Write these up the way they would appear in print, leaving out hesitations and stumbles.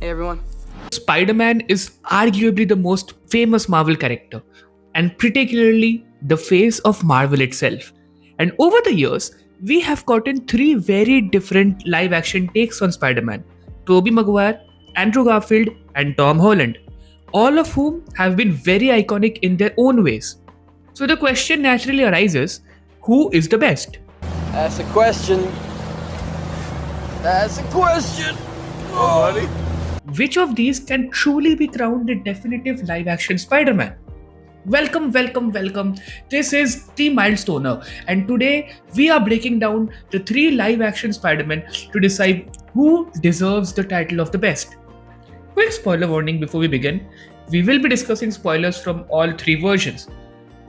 Hey everyone. Spider Man is arguably the most famous Marvel character, and particularly the face of Marvel itself. And over the years, we have gotten three very different live action takes on Spider Man: Tobey Maguire, Andrew Garfield, and Tom Holland, all of whom have been very iconic in their own ways. So the question naturally arises, who is the best? That's a question. That's a question. Oh, buddy. Which of these can truly be crowned the definitive live action Spider Man? Welcome. This is The Milestoner, and today we are breaking down the three live action Spider Man to decide who deserves the title of the best. Quick spoiler warning before we begin: we will be discussing spoilers from all three versions.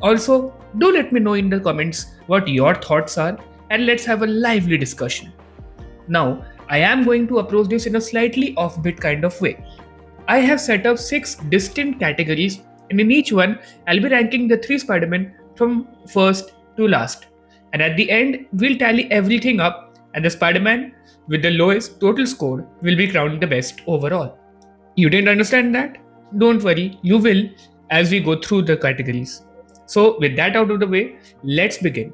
Also, do let me know in the comments what your thoughts are, and let's have a lively discussion. Now, I am going to approach this in a slightly offbeat kind of way. I have set up six distinct categories, and in each one, I'll be ranking the three Spider-Man from first to last. And at the end, we'll tally everything up, and the Spider-Man with the lowest total score will be crowned the best overall. You didn't understand that? Don't worry, you will as we go through the categories. So, with that out of the way, let's begin.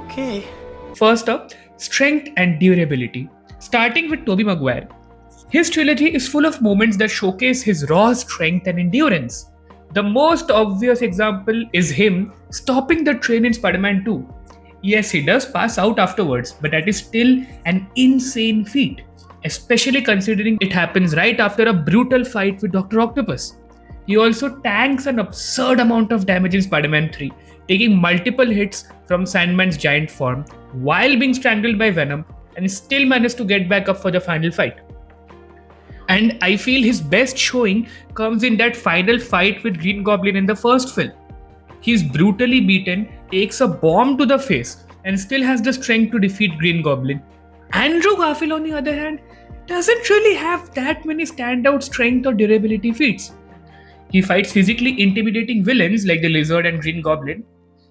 Okay. First up, strength and durability. Starting with Tobey Maguire. His trilogy is full of moments that showcase his raw strength and endurance. The most obvious example is him stopping the train in Spider Man 2. Yes, he does pass out afterwards, but that is still an insane feat, especially considering it happens right after a brutal fight with Dr. Octopus. He also tanks an absurd amount of damage in Spider Man 3, taking multiple hits from Sandman's giant form while being strangled by Venom, and still managed to get back up for the final fight. And I feel his best showing comes in that final fight with Green Goblin in the first film. He's brutally beaten, takes a bomb to the face, and still has the strength to defeat Green Goblin. Andrew Garfield, on the other hand, doesn't really have that many standout strength or durability feats. He fights physically intimidating villains like the Lizard and Green Goblin,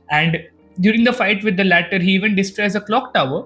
and during the fight with the latter, he even destroys a clock tower,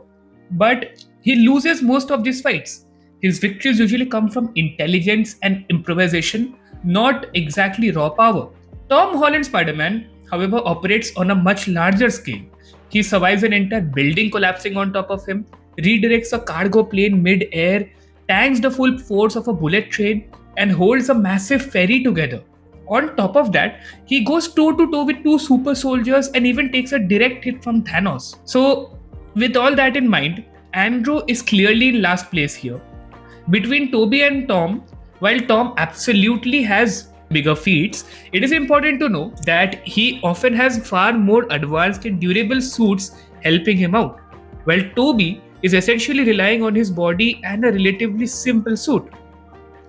but he loses most of these fights. His victories usually come from intelligence and improvisation, not exactly raw power. Tom Holland Spider Man, however, operates on a much larger scale. He survives an entire building collapsing on top of him, redirects a cargo plane mid air, tanks the full force of a bullet train, and holds a massive ferry together. On top of that, he goes toe to toe with two super soldiers and even takes a direct hit from Thanos. So, with all that in mind, Andrew is clearly in last place here. Between Toby and Tom, while Tom absolutely has bigger feats, it is important to know that he often has far more advanced and durable suits helping him out, while Toby is essentially relying on his body and a relatively simple suit.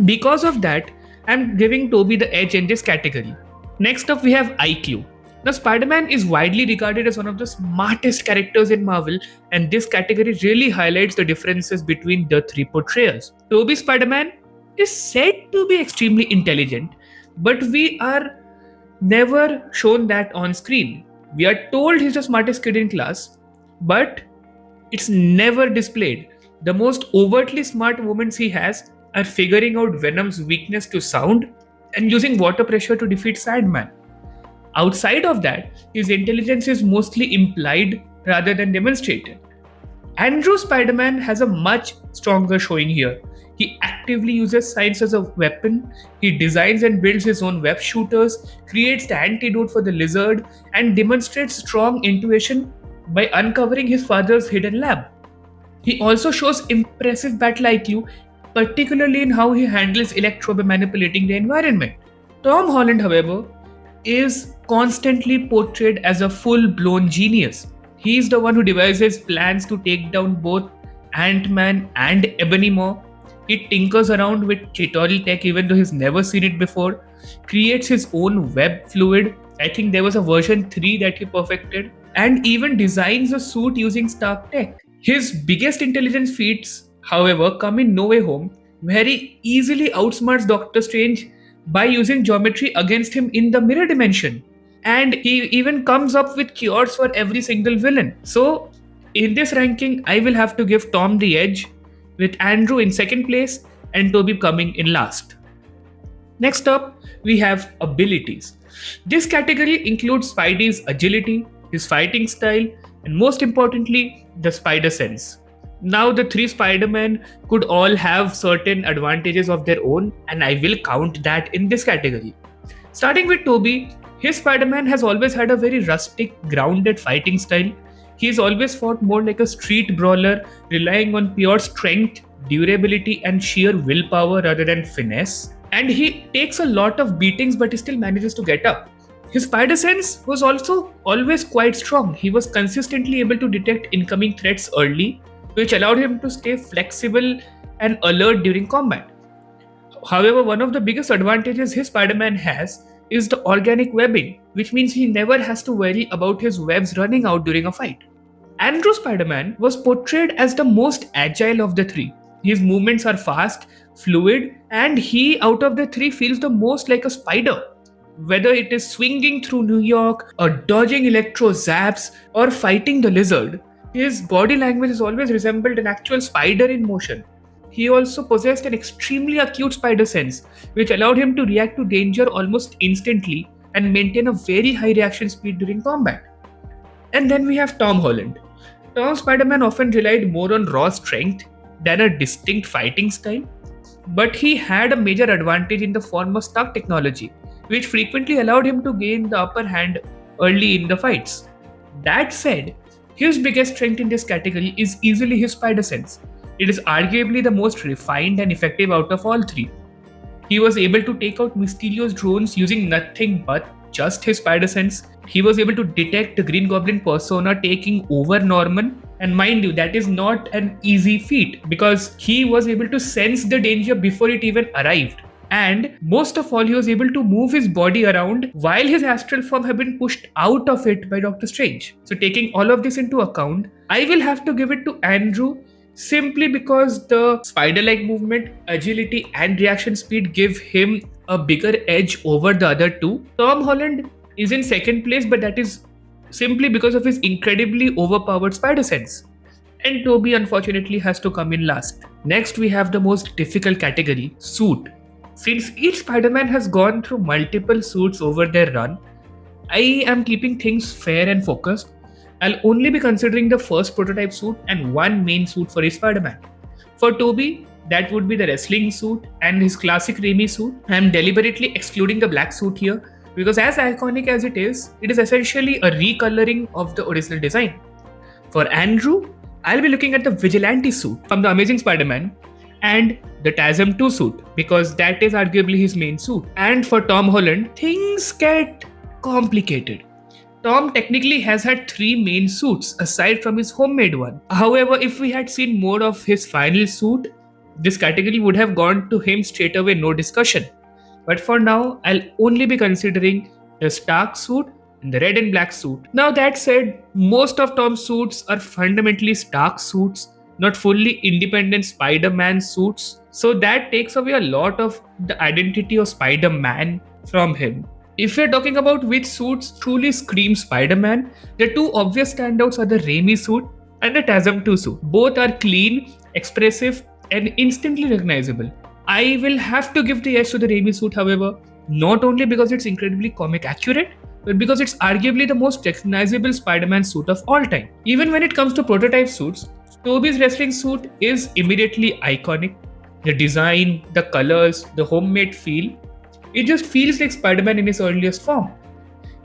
Because of that, I'm giving Toby the edge in this category. Next up, we have IQ. Now, Spider Man is widely regarded as one of the smartest characters in Marvel, and this category really highlights the differences between the three portrayals. Tobey Spider Man is said to be extremely intelligent, but we are never shown that on screen. We are told he's the smartest kid in class, but it's never displayed. The most overtly smart moments he has are figuring out Venom's weakness to sound and using water pressure to defeat Sandman. Outside of that, his intelligence is mostly implied rather than demonstrated. Andrew Spider Man has a much stronger showing here. He actively uses science as a weapon, he designs and builds his own web shooters, creates the antidote for the lizard, and demonstrates strong intuition by uncovering his father's hidden lab. He also shows impressive battle IQ, particularly in how he handles Electro by manipulating the environment. Tom Holland, however, is constantly portrayed as a full blown genius. He is the one who devises plans to take down both Ant Man and Ebony Maw. He tinkers around with Chitauri tech even though he's never seen it before, creates his own web fluid. I think there was a version 3 that he perfected, and even designs a suit using Stark tech. His biggest intelligence feats, however, come in No Way Home, where he easily outsmarts Doctor Strange by using geometry against him in the mirror dimension. And he even comes up with cures for every single villain. So, in this ranking, I will have to give Tom the edge, with Andrew in second place and Tobey coming in last. Next up, we have abilities. This category includes Spidey's agility, his fighting style, and most importantly, the spider sense. Now, the three Spider-Men could all have certain advantages of their own, and I will count that in this category. Starting with Tobey, his Spider-Man has always had a very rustic, grounded fighting style. He's always fought more like a street brawler, relying on pure strength, durability, and sheer willpower rather than finesse. And he takes a lot of beatings, but he still manages to get up. His spider sense was also always quite strong. He was consistently able to detect incoming threats early, which allowed him to stay flexible and alert during combat. However, one of the biggest advantages his Spider-Man has is the organic webbing, which means he never has to worry about his webs running out during a fight. Andrew Spider-Man was portrayed as the most agile of the three. His movements are fast, fluid, and he, out of the three, feels the most like a spider. Whether it is swinging through New York, or dodging electro zaps, or fighting the lizard, his body language has always resembled an actual spider in motion. He also possessed an extremely acute spider sense, which allowed him to react to danger almost instantly and maintain a very high reaction speed during combat. And then we have Tom Holland. Tom Spider-Man often relied more on raw strength than a distinct fighting style, but he had a major advantage in the form of stunt technology, which frequently allowed him to gain the upper hand early in the fights. That said, his biggest strength in this category is easily his spider sense. It is arguably the most refined and effective out of all three. He was able to take out Mysterio's drones using nothing but just his spider sense. He was able to detect the Green Goblin persona taking over Norman. And mind you, that is not an easy feat because he was able to sense the danger before it even arrived. And most of all, he was able to move his body around while his astral form had been pushed out of it by Doctor Strange. So taking all of this into account, I will have to give it to Andrew simply because the spider-like movement, agility, and reaction speed give him a bigger edge over the other two. Tom Holland is in second place, but that is simply because of his incredibly overpowered spider sense. And Tobey unfortunately has to come in last. Next, we have the most difficult category, suit. Since each Spider-Man has gone through multiple suits over their run, I am keeping things fair and focused. I'll only be considering the first prototype suit and one main suit for each Spider-Man. For Tobey, that would be the wrestling suit and his classic Raimi suit. I am deliberately excluding the black suit here because as iconic as it is essentially a recoloring of the original design. For Andrew, I'll be looking at the Vigilante suit from the Amazing Spider-Man and the TASM 2 suit because that is arguably his main suit. And for Tom Holland, things get complicated. Tom technically has had three main suits aside from his homemade one. However, if we had seen more of his final suit, this category would have gone to him straight away, no discussion. But for now, I'll only be considering the Stark suit and the red and black suit. Now that said, most of Tom's suits are fundamentally Stark suits, not fully independent Spider-Man suits. So that takes away a lot of the identity of Spider-Man from him. If we're talking about which suits truly scream Spider-Man, the two obvious standouts are the Raimi suit and the TASM 2 suit. Both are clean, expressive, and instantly recognizable. I will have to give the edge to the Raimi suit, however, not only because it's incredibly comic accurate, but because it's arguably the most recognizable Spider-Man suit of all time. Even when it comes to prototype suits, Tobey's wrestling suit is immediately iconic. The design, the colors, the homemade feel, it just feels like Spider-Man in his earliest form.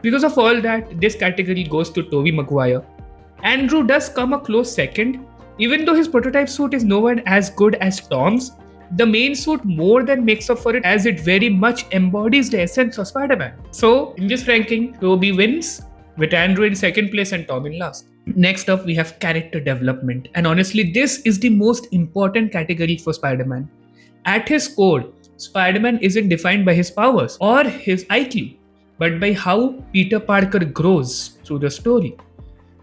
Because of all that, this category goes to Tobey Maguire. Andrew does come a close second. Even though his prototype suit is nowhere as good as Tom's, the main suit more than makes up for it as it very much embodies the essence of Spider-Man. So, in this ranking, Tobey wins, with Andrew in second place and Tom in last. Next up, we have character development. And honestly, this is the most important category for Spider-Man. At his core, Spider-Man isn't defined by his powers or his IQ, but by how Peter Parker grows through the story.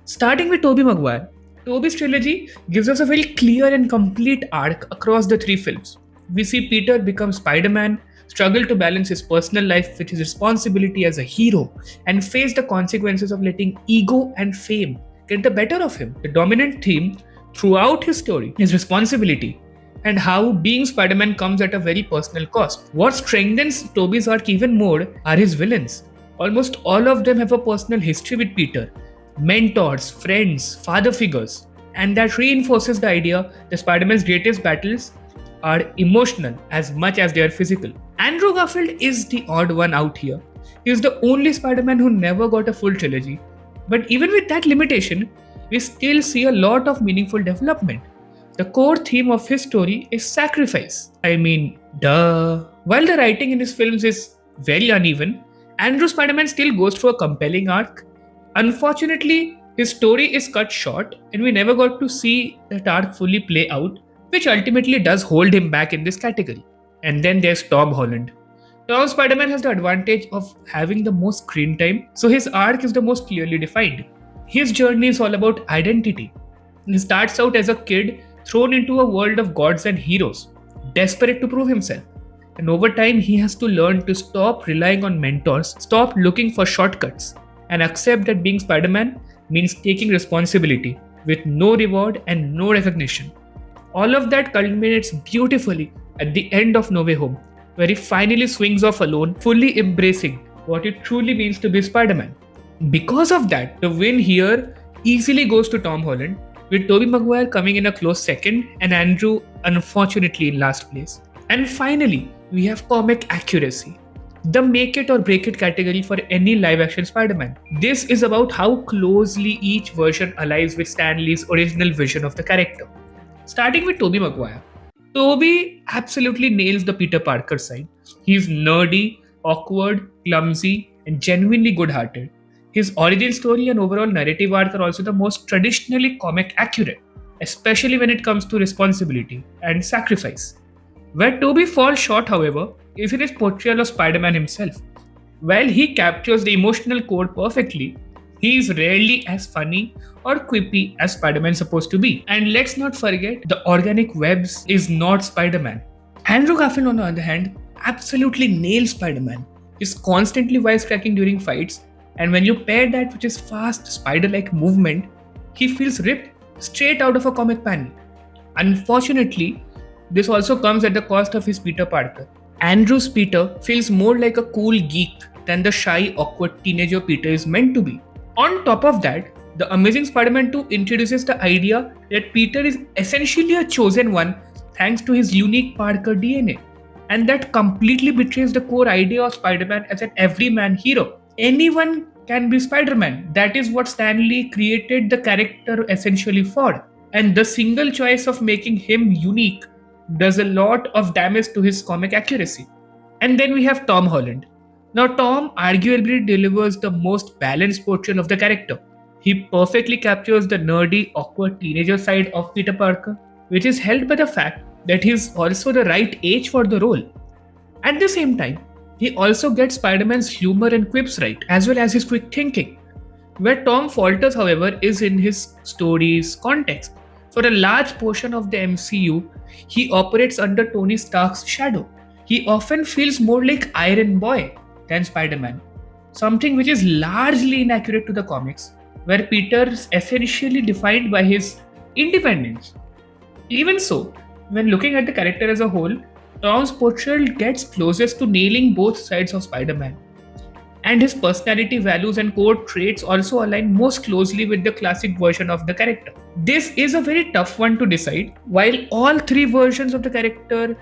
Starting with Tobey Maguire, Tobey's trilogy gives us a very clear and complete arc across the three films. We see Peter become Spider-Man, struggle to balance his personal life with his responsibility as a hero, and face the consequences of letting ego and fame get the better of him. The dominant theme throughout his story is responsibility. and how being Spider-Man comes at a very personal cost. What strengthens Tobey's arc even more are his villains. Almost all of them have a personal history with Peter, mentors, friends, father figures, and that reinforces the idea that Spider-Man's greatest battles are emotional as much as they are physical. Andrew Garfield is the odd one out here. He is the only Spider-Man who never got a full trilogy. But even with that limitation, we still see a lot of meaningful development. The core theme of his story is sacrifice. I mean, duh. While the writing in his films is very uneven, Andrew Spider-Man still goes through a compelling arc. Unfortunately, his story is cut short and we never got to see that arc fully play out, which ultimately does hold him back in this category. And then there's Tom Holland. Tom Spider-Man has the advantage of having the most screen time, so his arc is the most clearly defined. His journey is all about identity. He starts out as a kid thrown into a world of gods and heroes, desperate to prove himself. And over time, he has to learn to stop relying on mentors, stop looking for shortcuts, and accept that being Spider-Man means taking responsibility with no reward and no recognition. All of that culminates beautifully at the end of No Way Home, where he finally swings off alone, fully embracing what it truly means to be Spider-Man. Because of that, the win here easily goes to Tom Holland, with Tobey Maguire coming in a close second and Andrew unfortunately in last place. And finally, we have comic accuracy, the make it or break it category for any live action Spider-Man. This is about how closely each version aligns with Stan Lee's original vision of the character. Starting with Tobey Maguire. Tobey absolutely nails the Peter Parker side. He's nerdy, awkward, clumsy, and genuinely good-hearted. His origin story and overall narrative arc are also the most traditionally comic accurate, especially when it comes to responsibility and sacrifice. Where Tobey falls short, however, is in his portrayal of Spider-Man himself. While he captures the emotional core perfectly, he is rarely as funny or quippy as Spider-Man is supposed to be. And let's not forget, the organic webs is not Spider-Man. Andrew Garfield, on the other hand, absolutely nails Spider-Man. He's constantly wisecracking during fights, and when you pair that with his fast, spider-like movement, he feels ripped straight out of a comic panel. Unfortunately, this also comes at the cost of his Peter Parker. Andrew's Peter feels more like a cool geek than the shy, awkward teenager Peter is meant to be. On top of that, the Amazing Spider-Man 2 introduces the idea that Peter is essentially a chosen one thanks to his unique Parker DNA. And that completely betrays the core idea of Spider-Man as an everyman hero. Anyone can be Spider-Man. That is what Stan Lee created the character essentially for. And the single choice of making him unique does a lot of damage to his comic accuracy. And then we have Tom Holland. Now, Tom arguably delivers the most balanced portrayal of the character. He perfectly captures the nerdy, awkward teenager side of Peter Parker, which is helped by the fact that he's also the right age for the role. At the same time, he also gets Spider-Man's humor and quips right, as well as his quick thinking. Where Tom falters, however, is in his story's context. For a large portion of the MCU, he operates under Tony Stark's shadow. He often feels more like Iron Boy than Spider-Man, something which is largely inaccurate to the comics, where Peter is essentially defined by his independence. Even so, when looking at the character as a whole, Tom's portrayal gets closest to nailing both sides of Spider-Man. And his personality, values, and core traits also align most closely with the classic version of the character. This is a very tough one to decide. While all three versions of the character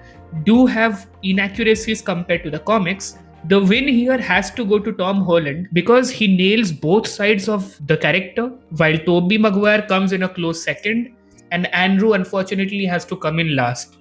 do have inaccuracies compared to the comics, the win here has to go to Tom Holland because he nails both sides of the character, while Tobey Maguire comes in a close second, and Andrew unfortunately has to come in last.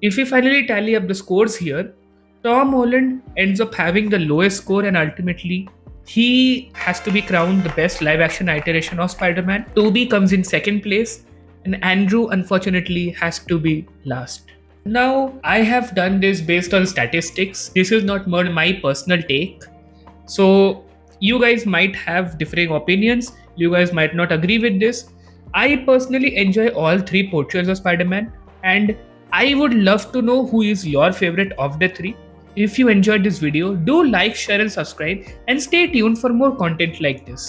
If we finally tally up the scores here, Tom Holland ends up having the lowest score and ultimately he has to be crowned the best live action iteration of Spider-Man. Tobey comes in second place and Andrew unfortunately has to be last. Now, I have done this based on statistics. This is not more my personal take. So, you guys might have differing opinions. You guys might not agree with this. I personally enjoy all three portrayals of Spider-Man and I would love to know who is your favorite of the three. If you enjoyed this video, do like, share and subscribe and stay tuned for more content like this.